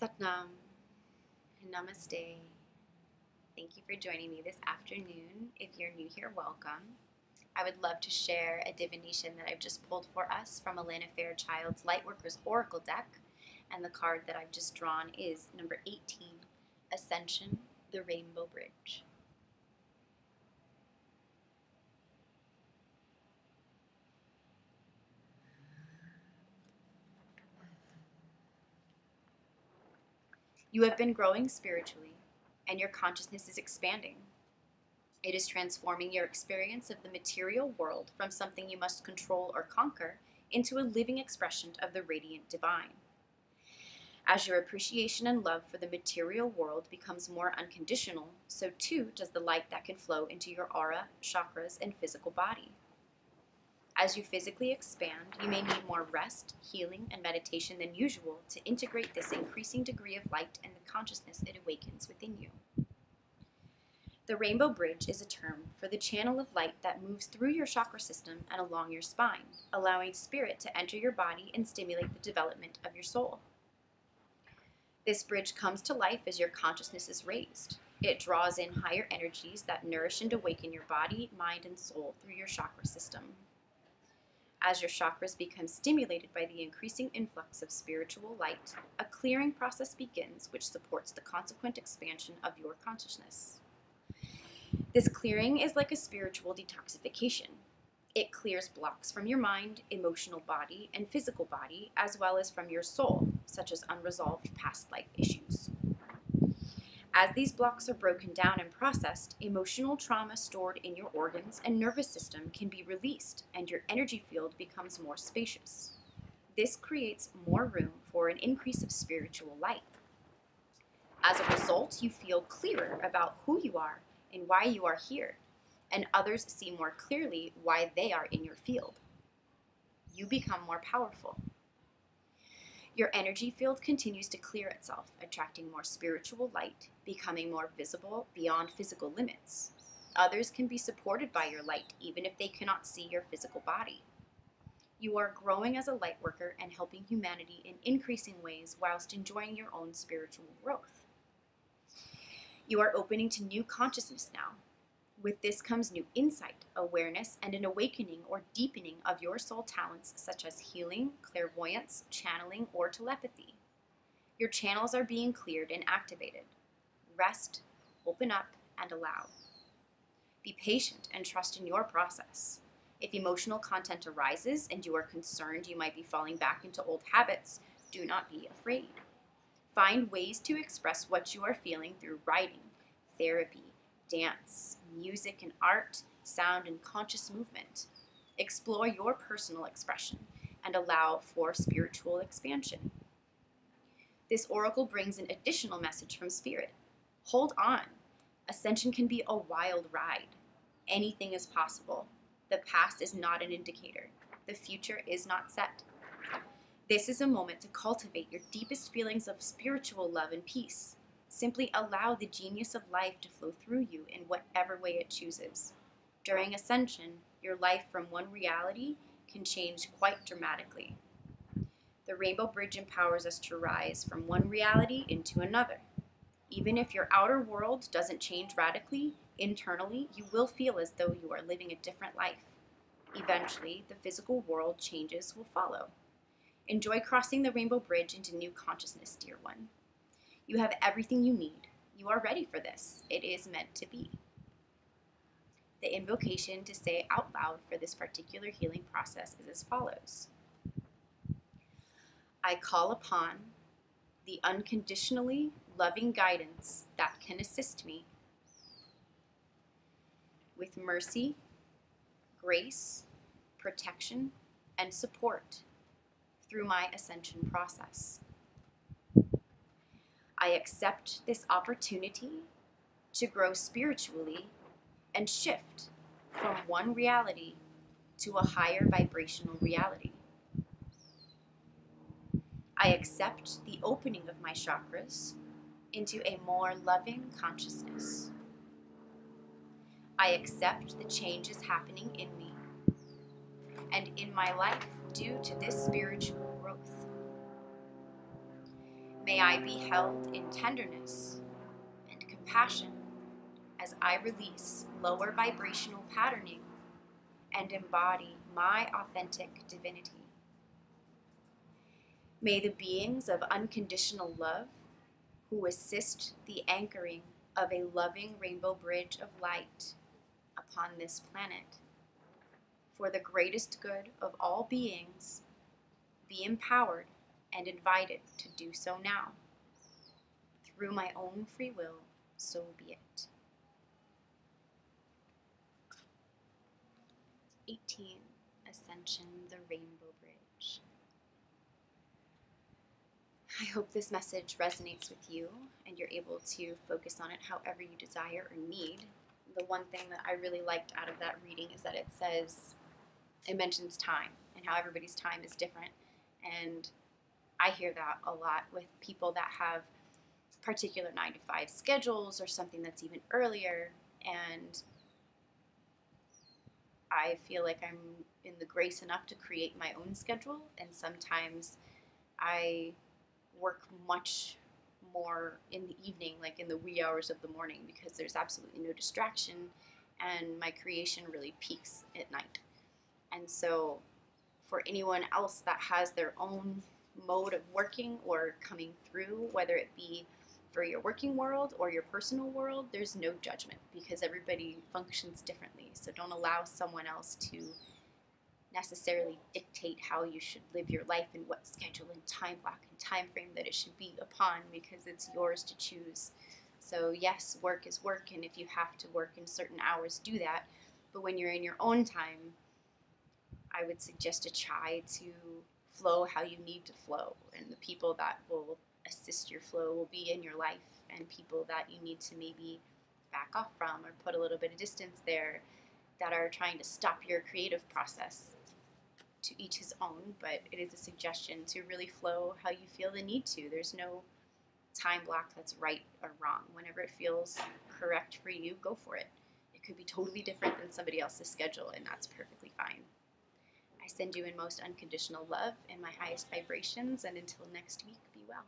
Satnam, Namaste. Thank you for joining me this afternoon. If you're new here, welcome. I would love to share a divination that I've just pulled for us from Alana Fairchild's Lightworkers Oracle deck. And the card that I've just drawn is number 18, Ascension, the Rainbow Bridge. You have been growing spiritually, and your consciousness is expanding. It is transforming your experience of the material world from something you must control or conquer into a living expression of the radiant divine. As your appreciation and love for the material world becomes more unconditional, so too does the light that can flow into your aura, chakras, and physical body. As you physically expand, you may need more rest, healing, and meditation than usual to integrate this increasing degree of light and the consciousness it awakens within you. The rainbow bridge is a term for the channel of light that moves through your chakra system and along your spine, allowing spirit to enter your body and stimulate the development of your soul. This bridge comes to life as your consciousness is raised. It draws in higher energies that nourish and awaken your body, mind, and soul through your chakra system. As your chakras become stimulated by the increasing influx of spiritual light, a clearing process begins which supports the consequent expansion of your consciousness. This clearing is like a spiritual detoxification. It clears blocks from your mind, emotional body, and physical body, as well as from your soul, such as unresolved past life issues. As these blocks are broken down and processed, emotional trauma stored in your organs and nervous system can be released, and your energy field becomes more spacious. This creates more room for an increase of spiritual light. As a result, you feel clearer about who you are and why you are here, and others see more clearly why they are in your field. You become more powerful. Your energy field continues to clear itself, attracting more spiritual light, becoming more visible beyond physical limits. Others can be supported by your light, even if they cannot see your physical body. You are growing as a light worker and helping humanity in increasing ways whilst enjoying your own spiritual growth. You are opening to new consciousness now. With this comes new insight, awareness, and an awakening or deepening of your soul talents such as healing, clairvoyance, channeling, or telepathy. Your channels are being cleared and activated. Rest, open up, and allow. Be patient and trust in your process. If emotional content arises and you are concerned you might be falling back into old habits, do not be afraid. Find ways to express what you are feeling through writing, therapy, dance, music and art, sound and conscious movement. Explore your personal expression and allow for spiritual expansion. This oracle brings an additional message from Spirit. Hold on. Ascension can be a wild ride. Anything is possible. The past is not an indicator. The future is not set. This is a moment to cultivate your deepest feelings of spiritual love and peace. Simply allow the genius of life to flow through you in whatever way it chooses. During Ascension, your life from one reality can change quite dramatically. The Rainbow Bridge empowers us to rise from one reality into another. Even if your outer world doesn't change radically, internally, you will feel as though you are living a different life. Eventually, the physical world changes will follow. Enjoy crossing the Rainbow Bridge into new consciousness, dear one. You have everything you need. You are ready for this. It is meant to be. The invocation to say out loud for this particular healing process is as follows. I call upon the unconditionally loving guidance that can assist me with mercy, grace, protection, and support through my ascension process. I accept this opportunity to grow spiritually and shift from one reality to a higher vibrational reality. I accept the opening of my chakras into a more loving consciousness. I accept the changes happening in me and in my life due to this spiritual growth. May I be held in tenderness and compassion as I release lower vibrational patterning and embody my authentic divinity. May the beings of unconditional love who assist the anchoring of a loving rainbow bridge of light upon this planet, for the greatest good of all beings, be empowered and invited to do so now. Through my own free will, so be it. 18. Ascension, the Rainbow Bridge. I hope this message resonates with you and you're able to focus on it however you desire or need. The one thing that I really liked out of that reading is that it mentions time and how everybody's time is different. And I hear that a lot with people that have particular 9-to-5 schedules or something that's even earlier. And I feel like I'm in the grace enough to create my own schedule. And sometimes I work much more in the evening, like in the wee hours of the morning, because there's absolutely no distraction and my creation really peaks at night. And so for anyone else that has their own mode of working or coming through, whether it be for your working world or your personal world, there's no judgment because everybody functions differently. So don't allow someone else to necessarily dictate how you should live your life and what schedule and time block and time frame that it should be upon, because it's yours to choose. So yes, work is work, and if you have to work in certain hours, do that. But when you're in your own time, I would suggest to try to flow how you need to flow, and the people that will assist your flow will be in your life, and people that you need to maybe back off from or put a little bit of distance there that are trying to stop your creative process. To each his own, but it is a suggestion to really flow how you feel the need to. There's no time block that's right or wrong. Whenever it feels correct for you, go for it. It could be totally different than somebody else's schedule, and that's perfectly fine. I send you in most unconditional love and my highest vibrations, and until next week, be well.